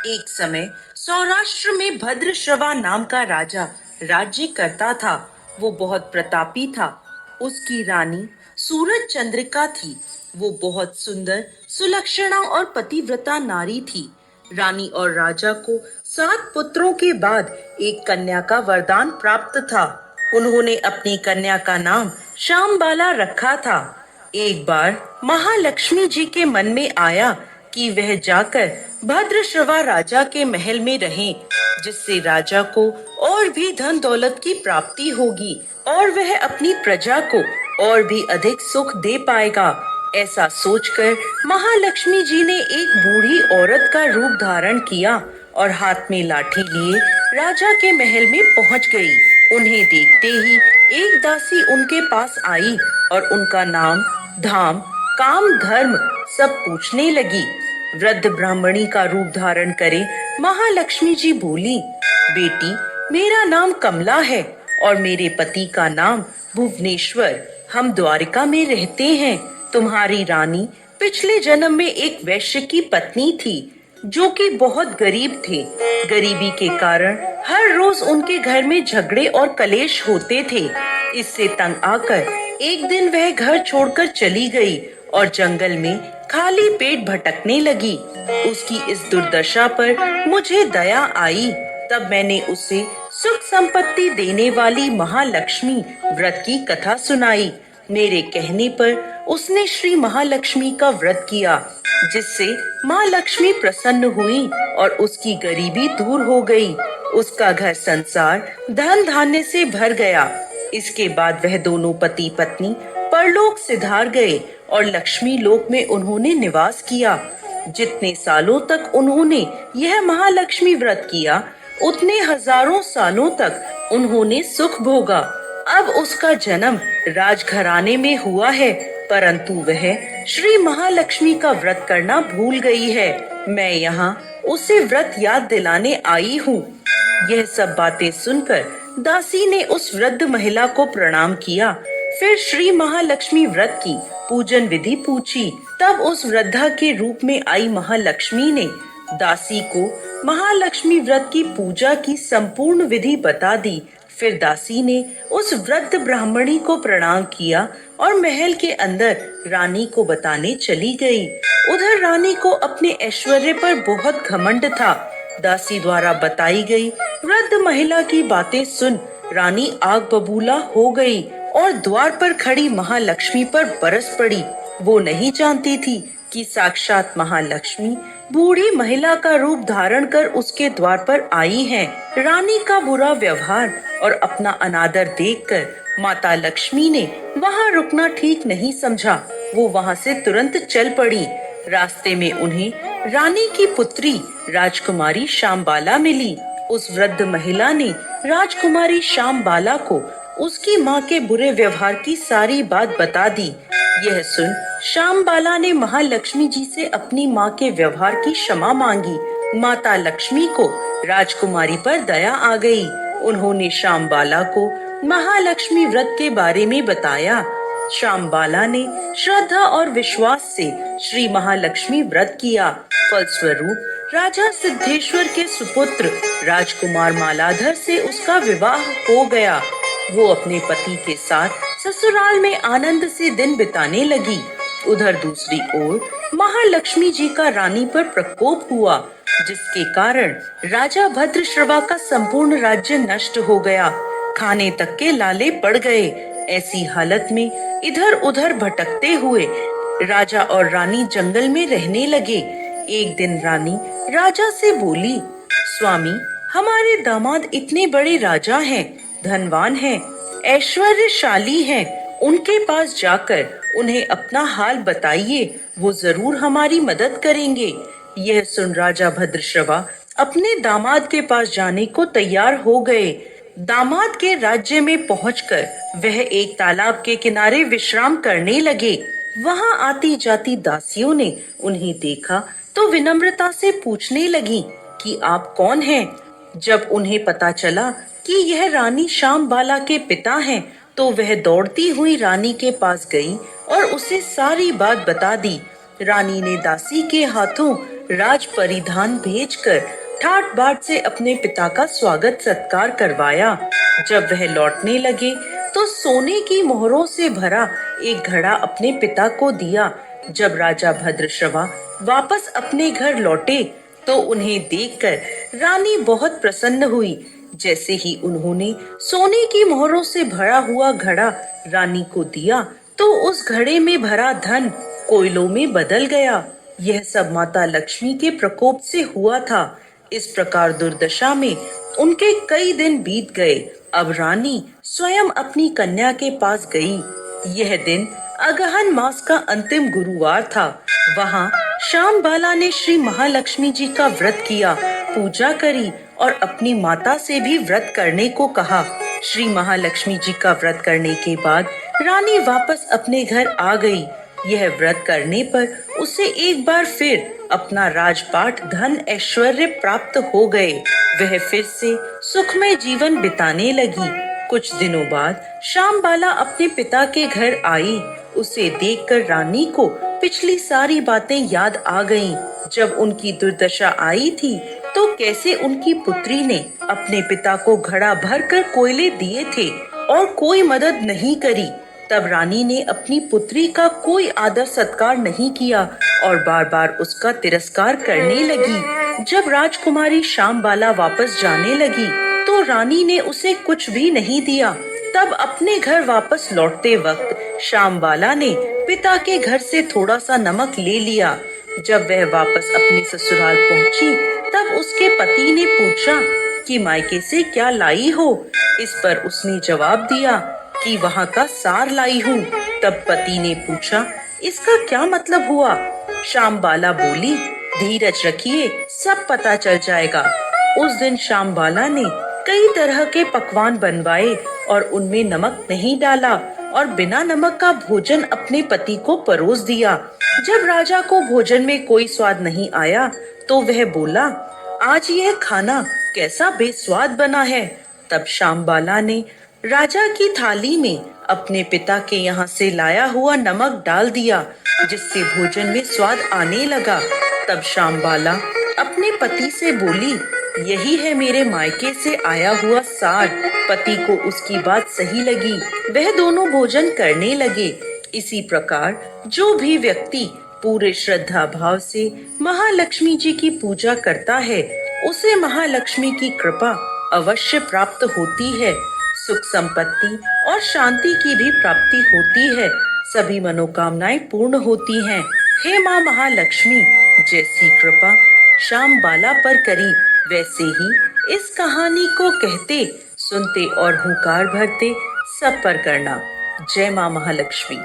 एक समय सौराष्ट्र में भद्रश्रवा नाम का राजा राज्य करता था। वो बहुत प्रतापी था। उसकी रानी सूरज चंद्रिका थी। वो बहुत सुंदर, सुलक्षणा और पतिव्रता नारी थी। रानी और राजा को 7 पुत्रों के बाद एक कन्या का वरदान प्राप्त था। उन्होंने अपनी कन्या का नाम श्यामबाला रखा था। एक बार महालक्ष्मी जी के मन में आया कि वह जाकर भद्रश्रवा राजा के महल में रहें, जिससे राजा को और भी धन दौलत की प्राप्ति होगी और वह अपनी प्रजा को और भी अधिक सुख दे पाएगा। ऐसा सोचकर महालक्ष्मी जी ने एक बूढ़ी औरत का रूप धारण किया और हाथ में लाठी लिए राजा के महल में पहुंच गई। उन्हें देखते ही एक दासी उनके पास आई और उनका नाम, धाम, काम, धर्म सब पूछने लगी। वृद्ध ब्राह्मणी का रूप धारण करे महालक्ष्मी जी बोली, बेटी, मेरा नाम कमला है और मेरे पति का नाम भुवनेश्वर। हम द्वारिका में रहते हैं। तुम्हारी रानी पिछले जन्म में एक वैश्य की पत्नी थी, जो कि बहुत गरीब थे। गरीबी के कारण हर रोज उनके घर में झगड़े और कलेश होते थे। इससे तंग आकर एक दिन वह घर छोड़कर चली गई और जंगल में खाली पेट भटकने लगी। उसकी इस दुर्दशा पर मुझे दया आई। तब मैंने उसे सुख संपत्ति देने वाली महालक्ष्मी व्रत की कथा सुनाई। मेरे कहने पर उसने श्री महालक्ष्मी का व्रत किया, जिससे माँ लक्ष्मी प्रसन्न हुई और उसकी गरीबी दूर हो गई। उसका घर संसार धन धान्य से भर गया। इसके बाद वह दोनों पति पत्नी परलोक सिधार गए और लक्ष्मी लोक में उन्होंने निवास किया। जितने सालों तक उन्होंने यह महालक्ष्मी व्रत किया, उतने हजारों सालों तक उन्होंने सुख भोगा। अब उसका जन्म राजघराने में हुआ है, परंतु वह श्री महालक्ष्मी का व्रत करना भूल गई है। मैं यहाँ उसे व्रत याद दिलाने आई हूँ। यह सब बातें सुनकर दासी ने उस वृद्ध महिला को प्रणाम किया। फिर श्री महालक्ष्मी व्रत की पूजन विधि पूछी। तब उस वृद्धा के रूप में आई महालक्ष्मी ने दासी को महालक्ष्मी व्रत की पूजा की संपूर्ण विधि बता दी। फिर दासी ने उस वृद्ध ब्राह्मणी को प्रणाम किया और महल के अंदर रानी को बताने चली गई। उधर रानी को अपने ऐश्वर्य पर बहुत घमंड था। दासी द्वारा बताई गई वृद्ध महिला की बातें सुन रानी आग बबूला हो गई और द्वार पर खड़ी महालक्ष्मी पर बरस पड़ी। वो नहीं जानती थी कि साक्षात महालक्ष्मी बूढ़ी महिला का रूप धारण कर उसके द्वार पर आई हैं। रानी का बुरा व्यवहार और अपना अनादर देखकर माता लक्ष्मी ने वहाँ रुकना ठीक नहीं समझा। वो वहाँ से तुरंत चल पड़ी। रास्ते में उन्हें रानी की पुत्री राजकुमारी श्यामबाला मिली। उस वृद्ध महिला ने राजकुमारी श्यामबाला को उसकी माँ के बुरे व्यवहार की सारी बात बता दी। यह सुन श्यामबाला ने महालक्ष्मी जी से अपनी माँ के व्यवहार की क्षमा मांगी। माता लक्ष्मी को राजकुमारी पर दया आ गई। उन्होंने श्यामबाला को महालक्ष्मी व्रत के बारे में बताया। श्यामबाला ने श्रद्धा और विश्वास से श्री महालक्ष्मी व्रत किया। फलस्वरूप राजा सिद्धेश्वर के सुपुत्र राजकुमार मालाधर से उसका विवाह हो गया। वो अपने पति के साथ ससुराल में आनंद से दिन बिताने लगी। उधर दूसरी ओर महालक्ष्मी जी का रानी पर प्रकोप हुआ, जिसके कारण राजा भद्रश्रवा का संपूर्ण राज्य नष्ट हो गया। खाने तक के लाले पड़ गए। ऐसी हालत में इधर उधर भटकते हुए राजा और रानी जंगल में रहने लगे। एक दिन रानी राजा से बोली, स्वामी, हमारे दामाद इतने बड़े राजा हैं, धनवान हैं, ऐश्वर्यशाली हैं। उनके पास जाकर उन्हें अपना हाल बताइए, वो जरूर हमारी मदद करेंगे। यह सुन राजा भद्रश्रवा अपने दामाद के पास जाने को तैयार हो गए। दामाद के राज्य में पहुंचकर वह एक तालाब के किनारे विश्राम करने लगे। वहां आती जाती दासियों ने उन्हें देखा तो विनम्रता से पूछने लगी कि आप कौन हैं। जब उन्हें पता चला कि यह रानी श्यामबाला के पिता हैं, तो वह दौड़ती हुई रानी के पास गई और उसे सारी बात बता दी। रानी ने दासी के हाथों राज परिधान भेजकर ठाट बाट से अपने पिता का स्वागत सत्कार करवाया। जब वह लौटने लगे तो सोने की मोहरों से भरा एक घड़ा अपने पिता को दिया। जब राजा भद्रश्रवा वापस अपने घर लौटे तो उन्हें देखकर रानी बहुत प्रसन्न हुई। जैसे ही उन्होंने सोने की मोहरों से भरा हुआ घड़ा रानी को दिया तो उस घड़े में भरा धन कोयलों में बदल गया। यह सब माता लक्ष्मी के प्रकोप से हुआ था। इस प्रकार दुर्दशा में उनके कई दिन बीत गए। अब रानी स्वयं अपनी कन्या के पास गई। यह दिन अगहन मास का अंतिम गुरुवार था। वहाँ श्यामबाला ने श्री महालक्ष्मी जी का व्रत किया, पूजा करी और अपनी माता से भी व्रत करने को कहा। श्री महालक्ष्मी जी का व्रत करने के बाद रानी वापस अपने घर आ गई। यह व्रत करने पर उसे एक बार फिर अपना राजपाट धन ऐश्वर्य प्राप्त हो गए। वह फिर से सुखमय जीवन बिताने लगी। कुछ दिनों बाद श्यामबाला अपने पिता के घर आई। उसे देखकर रानी को पिछली सारी बातें याद आ गईं। जब उनकी दुर्दशा आई थी तो कैसे उनकी पुत्री ने अपने पिता को घड़ा भरकर कोयले दिए थे और कोई मदद नहीं करी। तब रानी ने अपनी पुत्री का कोई आदर सत्कार नहीं किया और बार बार उसका तिरस्कार करने लगी। जब राजकुमारी श्यामबाला वापस जाने लगी तो रानी ने उसे कुछ भी नहीं दिया। तब अपने घर वापस लौटते वक्त श्यामबाला ने पिता के घर से थोड़ा सा नमक ले लिया। जब वह वापस अपने ससुराल पहुंची तब उसके पति ने पूछा कि मायके से क्या लाई हो। इस पर उसने जवाब दिया कि वहाँ का सार लाई हूँ। तब पति ने पूछा, इसका क्या मतलब हुआ? श्यामबाला बोली, धीरज रखिए, सब पता चल जाएगा। उस दिन श्यामबाला ने कई तरह के पकवान बनवाए और उनमें नमक नहीं डाला और बिना नमक का भोजन अपने पति को परोस दिया। जब राजा को भोजन में कोई स्वाद नहीं आया तो वह बोला, आज यह खाना कैसा बेस्वाद बना है। तब श्यामबाला ने राजा की थाली में अपने पिता के यहाँ से लाया हुआ नमक डाल दिया, जिससे भोजन में स्वाद आने लगा। तब श्यामबाला अपने पति से बोली, यही है मेरे मायके से आया हुआ सार। पति को उसकी बात सही लगी। वह दोनों भोजन करने लगे। इसी प्रकार जो भी व्यक्ति पूरे श्रद्धा भाव से महालक्ष्मी जी की पूजा करता है, उसे महालक्ष्मी की कृपा अवश्य प्राप्त होती है। सुख संपत्ति और शांति की भी प्राप्ति होती है। सभी मनोकामनाएं पूर्ण होती हैं। हे माँ महालक्ष्मी, जैसी कृपा श्यामबाला पर करी, वैसे ही इस कहानी को कहते, सुनते और हुंकार भरते सब पर करना। जय माँ महालक्ष्मी।